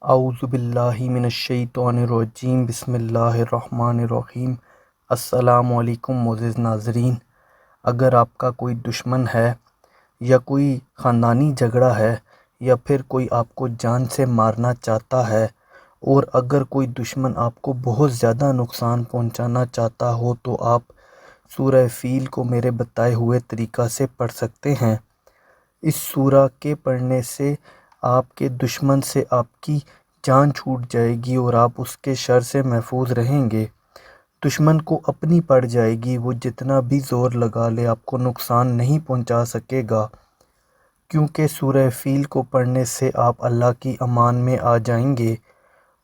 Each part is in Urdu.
اعوذ باللہ من الشیطان الرجیم، بسم اللہ الرحمن الرحیم۔ السلام علیکم معزز ناظرین۔ اگر آپ کا کوئی دشمن ہے یا کوئی خاندانی جھگڑا ہے یا پھر کوئی آپ کو جان سے مارنا چاہتا ہے، اور اگر کوئی دشمن آپ کو بہت زیادہ نقصان پہنچانا چاہتا ہو تو آپ سورہ فیل کو میرے بتائے ہوئے طریقہ سے پڑھ سکتے ہیں۔ اس سورہ کے پڑھنے سے آپ کے دشمن سے آپ کی جان چھوٹ جائے گی اور آپ اس کے شر سے محفوظ رہیں گے۔ دشمن کو اپنی پڑ جائے گی، وہ جتنا بھی زور لگا لے آپ کو نقصان نہیں پہنچا سکے گا، کیونکہ سورہ فیل کو پڑھنے سے آپ اللہ کی امان میں آ جائیں گے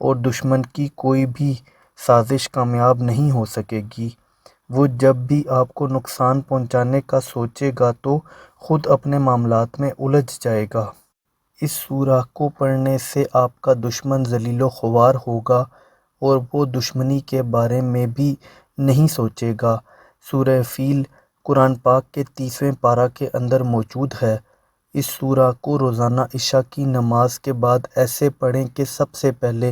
اور دشمن کی کوئی بھی سازش کامیاب نہیں ہو سکے گی۔ وہ جب بھی آپ کو نقصان پہنچانے کا سوچے گا تو خود اپنے معاملات میں الجھ جائے گا۔ اس سورہ کو پڑھنے سے آپ کا دشمن ذلیل و خوار ہوگا اور وہ دشمنی کے بارے میں بھی نہیں سوچے گا۔ سورہ فیل قرآن پاک کے 30ویں پارہ کے اندر موجود ہے۔ اس سورہ کو روزانہ عشاء کی نماز کے بعد ایسے پڑھیں کہ سب سے پہلے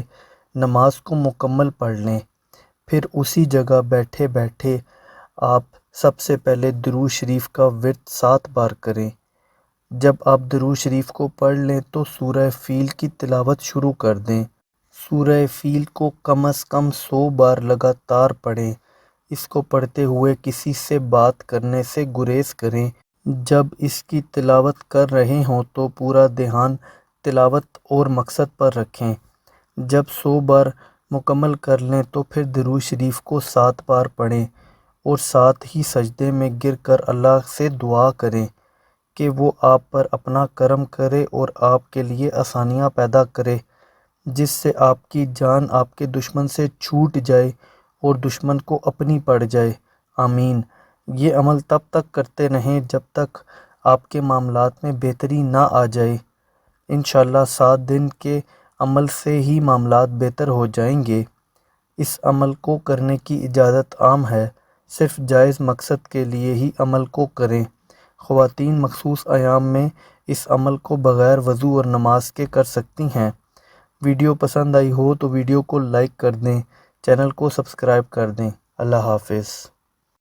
نماز کو مکمل پڑھ لیں، پھر اسی جگہ بیٹھے بیٹھے آپ سب سے پہلے درود شریف کا ورد 7 بار کریں۔ جب آپ درود شریف کو پڑھ لیں تو سورہ فیل کی تلاوت شروع کر دیں۔ سورہ فیل کو کم از کم 100 بار لگاتار پڑھیں۔ اس کو پڑھتے ہوئے کسی سے بات کرنے سے گریز کریں۔ جب اس کی تلاوت کر رہے ہوں تو پورا دھیان تلاوت اور مقصد پر رکھیں۔ جب 100 بار مکمل کر لیں تو پھر درود شریف کو 7 بار پڑھیں اور ساتھ ہی سجدے میں گر کر اللہ سے دعا کریں کہ وہ آپ پر اپنا کرم کرے اور آپ کے لیے آسانیاں پیدا کرے، جس سے آپ کی جان آپ کے دشمن سے چھوٹ جائے اور دشمن کو اپنی پڑ جائے۔ آمین۔ یہ عمل تب تک کرتے رہیں جب تک آپ کے معاملات میں بہتری نہ آ جائے۔ انشاءاللہ 7 دن کے عمل سے ہی معاملات بہتر ہو جائیں گے۔ اس عمل کو کرنے کی اجازت عام ہے، صرف جائز مقصد کے لیے ہی عمل کو کریں۔ خواتین مخصوص ایام میں اس عمل کو بغیر وضو اور نماز کے کر سکتی ہیں۔ ویڈیو پسند آئی ہو تو ویڈیو کو لائک کر دیں، چینل کو سبسکرائب کر دیں۔ اللہ حافظ۔